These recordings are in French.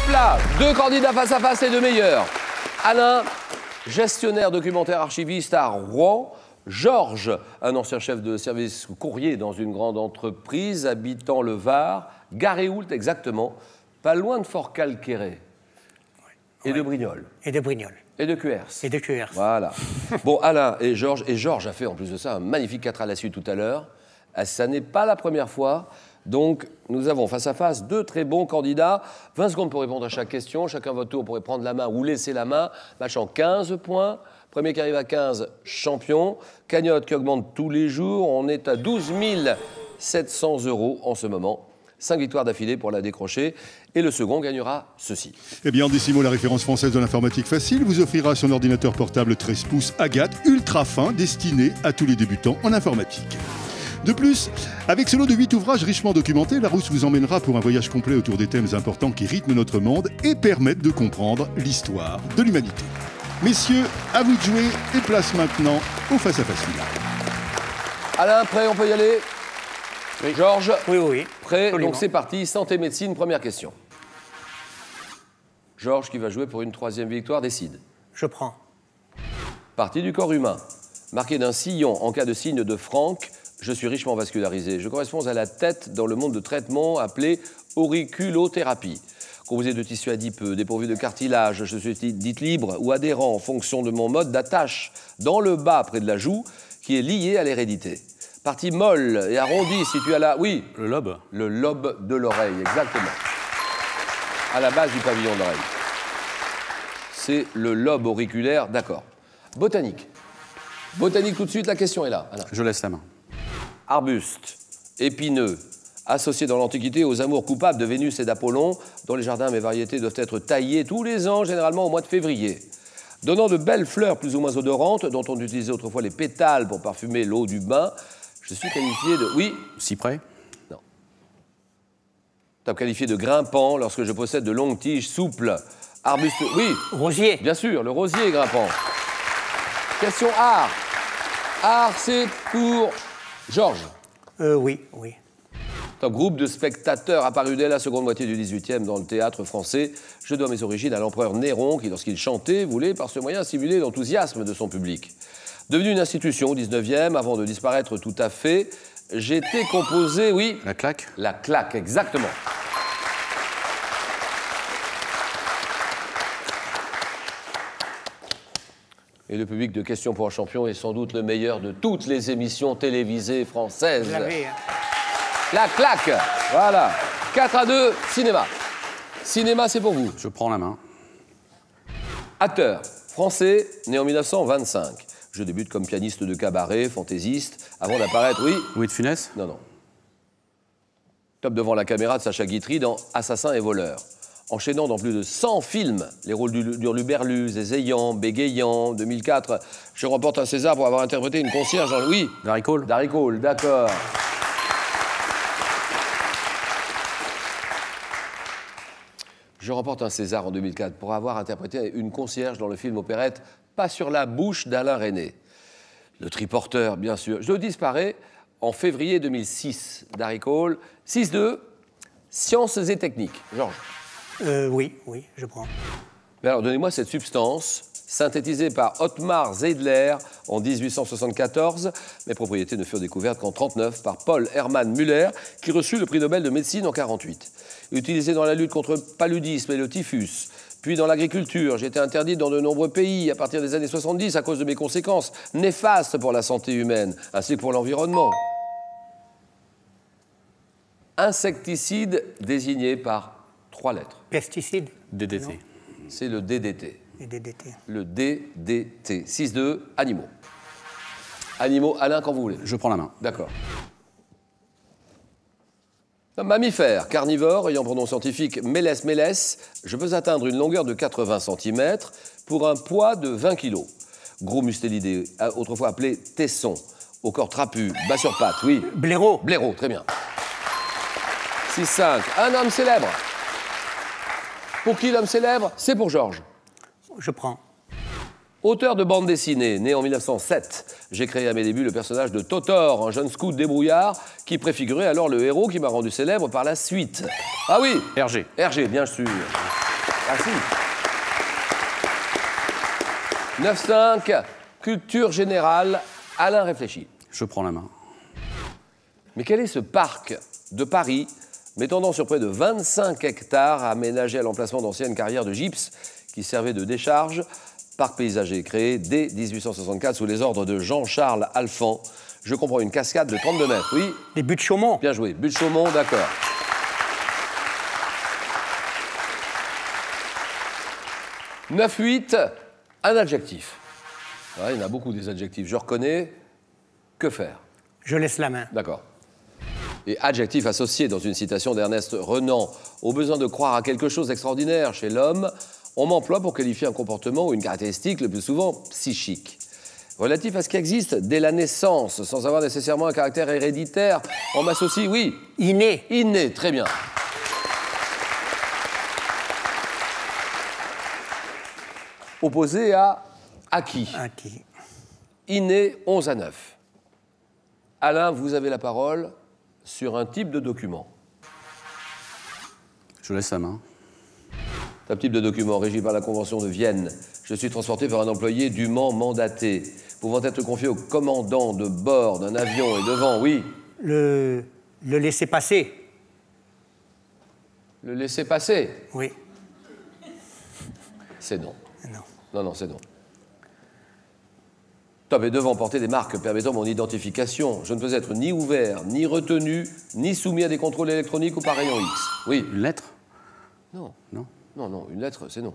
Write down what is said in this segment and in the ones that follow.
Hop là, 2 candidats face à face, les 2 meilleurs. Alain, gestionnaire documentaire archiviste à Rouen. Georges, un ancien chef de service courrier dans une grande entreprise, habitant le Var. Garéoult, exactement, pas loin de Fort-Calquéré. Et de Brignoles. Et de Brignoles. Et de Cuers. Et de Cuers. Voilà. Bon, Alain et Georges a fait en plus de ça un magnifique 4 à la suite tout à l'heure. Ça n'est pas la première fois. Donc, nous avons face à face 2 très bons candidats. 20 secondes pour répondre à chaque question. Chacun votre tour pourrait prendre la main ou laisser la main. Match en 15 points. Premier qui arrive à 15, champion. Cagnotte qui augmente tous les jours. On est à 12 700 € en ce moment. 5 victoires d'affilée pour la décrocher. Et le second gagnera ceci. Eh bien, Andissimo, la référence française de l'informatique facile, vous offrira son ordinateur portable 13 pouces Agathe, ultra fin, destiné à tous les débutants en informatique. De plus, avec ce lot de 8 ouvrages richement documentés, Larousse vous emmènera pour un voyage complet autour des thèmes importants qui rythment notre monde et permettent de comprendre l'histoire de l'humanité. Messieurs, à vous de jouer et place maintenant au face-à-face final. Alain, prêt, on peut y aller? Oui. Georges? Oui, oui. Prêt, Absolument. donc c'est parti. Santé, médecine, première question. Georges qui va jouer pour une 3e victoire, décide. Je prends. Partie du corps humain. Marqué d'un sillon en cas de signe de Franck, je suis richement vascularisé. Je corresponds à la tête dans le monde de traitement appelé auriculothérapie. Composé de tissu adipeux, dépourvu de cartilage, je suis dite libre ou adhérent en fonction de mon mode d'attache dans le bas près de la joue qui est lié à l'hérédité. Partie molle et arrondie située à la... Oui. Le lobe. Le lobe de l'oreille, exactement. À la base du pavillon de l'oreille. C'est le lobe auriculaire, d'accord. Botanique. Botanique tout de suite, la question est là. Alain. Je laisse la main. Arbuste, épineux, associé dans l'Antiquité aux amours coupables de Vénus et d'Apollon, dont les jardins mes variétés doivent être taillés tous les ans, généralement au mois de février. Donnant de belles fleurs plus ou moins odorantes, dont on utilisait autrefois les pétales pour parfumer l'eau du bain, je suis qualifié de... Oui. Cyprès. Non. Top qualifié de grimpant lorsque je possède de longues tiges souples. Arbuste... Oui. Rosier. Bien sûr, le rosier est grimpant. Question art. Art, c'est pour Georges. Oui, oui. Top groupe de spectateurs apparu dès la seconde moitié du XVIIIe dans le théâtre français. Je dois mes origines à l'empereur Néron qui, lorsqu'il chantait, voulait par ce moyen stimuler l'enthousiasme de son public. Devenu une institution au XIXe, avant de disparaître tout à fait, j'étais composé, oui... La claque. La claque, exactement. Et le public de Questions pour un champion est sans doute le meilleur de toutes les émissions télévisées françaises. Vous l'avez, hein. La claque, voilà. 4-2, cinéma. Cinéma, c'est pour vous. Je prends la main. Acteur, français, né en 1925. Je débute comme pianiste de cabaret, fantaisiste, avant d'apparaître, oui... Louis de Funès. Non, non. Top devant la caméra de Sacha Guitry dans Assassin et voleur. Enchaînant dans plus de 100 films, les rôles d'Hurluberlus, Zézayant, Bégayant, 2004, je remporte un César pour avoir interprété une concierge dans... Oui. Darry Cole. Darry Cole, d'accord. Je remporte un César en 2004 pour avoir interprété une concierge dans le film opérette Pas sur la bouche d'Alain Resnais. Le triporteur, bien sûr. Je disparais en février 2006. Darry Cole, 6-2, sciences et techniques. Georges. Oui, oui, je prends. Mais alors, donnez-moi cette substance synthétisée par Ottmar Zeidler en 1874. Mes propriétés ne furent découvertes qu'en 1939 par Paul Hermann Müller, qui reçut le prix Nobel de médecine en 1948. Utilisée dans la lutte contre le paludisme et le typhus, puis dans l'agriculture, j'ai été interdite dans de nombreux pays à partir des années 70 à cause de mes conséquences néfastes pour la santé humaine, ainsi que pour l'environnement. Insecticide désigné par 3 lettres. Pesticide. DDT. C'est le DDT. Et DDT. Le DDT. 6-2, animaux. Animaux, Alain, quand vous voulez. Je prends la main. D'accord. Un mammifère, carnivore, ayant pour nom scientifique Meles meles, je peux atteindre une longueur de 80 cm pour un poids de 20 kg. Gros mustélidé, autrefois appelé tesson, au corps trapu, bas sur pattes, oui. Blaireau. Blaireau, très bien. 6-5, un homme célèbre. Pour qui l'homme célèbre? C'est pour Georges. Je prends. Auteur de bande dessinée, né en 1907, j'ai créé à mes débuts le personnage de Totor, un jeune scout débrouillard qui préfigurait alors le héros qui m'a rendu célèbre par la suite. Ah oui, Hergé. Hergé, bien sûr. Merci. 9-5, culture générale. Alain réfléchit. Je prends la main. Mais quel est ce parc de Paris, m'étendant sur près de 25 hectares, aménagé à l'emplacement d'anciennes carrières de gypse qui servaient de décharge? Parc paysager créé dès 1864 sous les ordres de Jean-Charles Alphand. Je comprends une cascade de 32 mètres, oui. Les buttes Chaumont. Bien joué. Butte Chaumont, d'accord. « 9-8, un adjectif. Ouais, il y en a beaucoup des adjectifs. Je reconnais. Que faire? Je laisse la main. D'accord. Et adjectif associé dans une citation d'Ernest Renan. Au besoin de croire à quelque chose d'extraordinaire chez l'homme, on m'emploie pour qualifier un comportement ou une caractéristique le plus souvent psychique. Relatif à ce qui existe dès la naissance, sans avoir nécessairement un caractère héréditaire, on m'associe, oui. Inné. Inné, très bien. Opposé à acquis. Acquis. Inné, 11-9. Alain, vous avez la parole sur un type de document. Je laisse la main. Un type de document régi par la Convention de Vienne. Je suis transporté par un employé dûment mandaté, pouvant être confié au commandant de bord d'un avion et devant, oui. Le laisser passer. Le laisser passer. Oui. C'est non. Non. Non, non, c'est non. Top, et devant porter des marques permettant mon identification. Je ne peux être ni ouvert, ni retenu, ni soumis à des contrôles électroniques ou par rayon X. Oui. Une lettre? Non. Non. Non, non, une lettre, c'est non.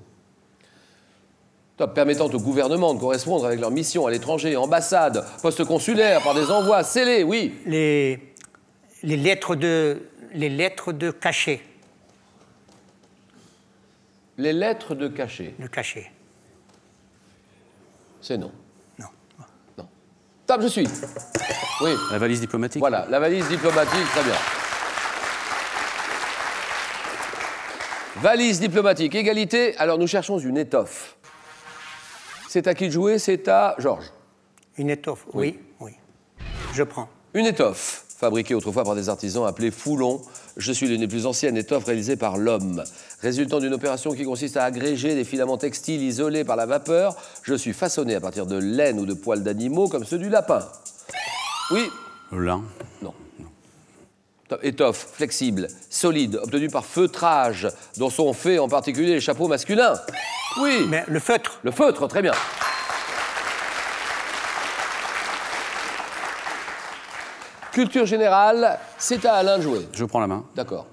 Top, permettant au gouvernement de correspondre avec leur mission à l'étranger, ambassade, poste consulaire, par des envois scellés, oui. Les lettres de cachet. Les lettres de cachet. Le cachet. C'est non. Non. Non. Top, je suis. Oui. La valise diplomatique? Voilà, la valise diplomatique, très bien. Valise diplomatique, égalité. Alors, nous cherchons une étoffe. C'est à qui de jouer? C'est à Georges. Une étoffe. Oui. Oui. Je prends. Une étoffe, fabriquée autrefois par des artisans appelés foulons. Je suis l'une des plus anciennes étoffes réalisées par l'homme. Résultant d'une opération qui consiste à agréger des filaments textiles isolés par la vapeur, je suis façonné à partir de laine ou de poils d'animaux comme ceux du lapin. Oui. Le lin? Non. Étoffe, flexible, solide, obtenue par feutrage, dont sont faits en particulier les chapeaux masculins. Oui. Mais le feutre. Le feutre, très bien. Culture générale, c'est à Alain de jouer. Je prends la main. D'accord.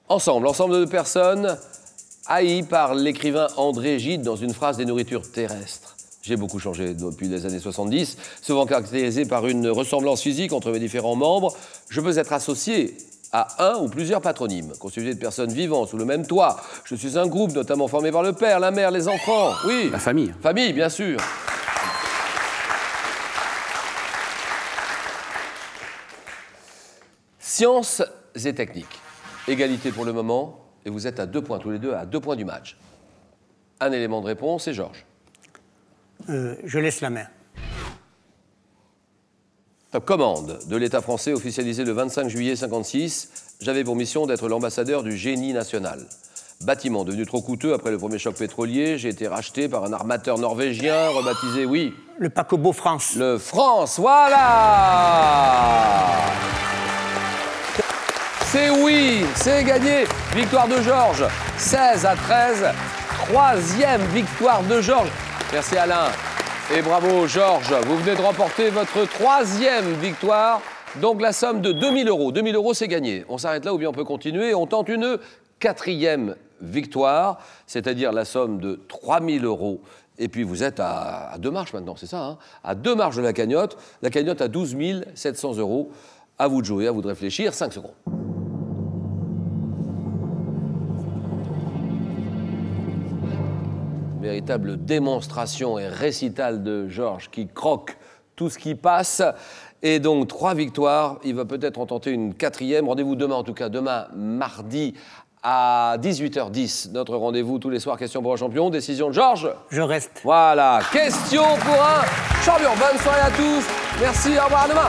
Ensemble de personnes haïes par l'écrivain André Gide dans une phrase des nourritures terrestres. J'ai beaucoup changé depuis les années 70, souvent caractérisé par une ressemblance physique entre mes différents membres. Je peux être associé à un ou plusieurs patronymes, constitués de personnes vivant sous le même toit. Je suis un groupe notamment formé par le père, la mère, les enfants. Oui. La famille. Famille, bien sûr. Sciences et techniques. Égalité pour le moment, et vous êtes à 2 points tous les deux, à 2 points du match. Un élément de réponse, c'est Georges. Je laisse la main. Commande de l'État français officialisée le 25 juillet 1956. J'avais pour mission d'être l'ambassadeur du génie national. Bâtiment devenu trop coûteux après le premier choc pétrolier, j'ai été racheté par un armateur norvégien rebaptisé, oui. Le paquebot France. Le France, voilà. C'est oui, c'est gagné. Victoire de Georges, 16-13. Troisième victoire de Georges. Merci Alain. Et bravo Georges, vous venez de remporter votre 3e victoire. Donc la somme de 2 000 €. 2 000 € c'est gagné. On s'arrête là ou bien on peut continuer. On tente une 4e victoire, c'est-à-dire la somme de 3 000 €. Et puis vous êtes à 2 marches maintenant, c'est ça, hein? À 2 marches de la cagnotte. La cagnotte à 12 700 €. À vous de jouer, à vous de réfléchir. 5 secondes. Véritable démonstration et récital de Georges qui croque tout ce qui passe. Et donc 3 victoires. Il va peut-être en tenter une 4e. Rendez-vous demain, en tout cas, demain, mardi, à 18h10. Notre rendez-vous tous les soirs, question pour un champion. Décision de Georges. Je reste. Voilà, question pour un champion. Bonne soirée à tous. Merci, au revoir, à demain.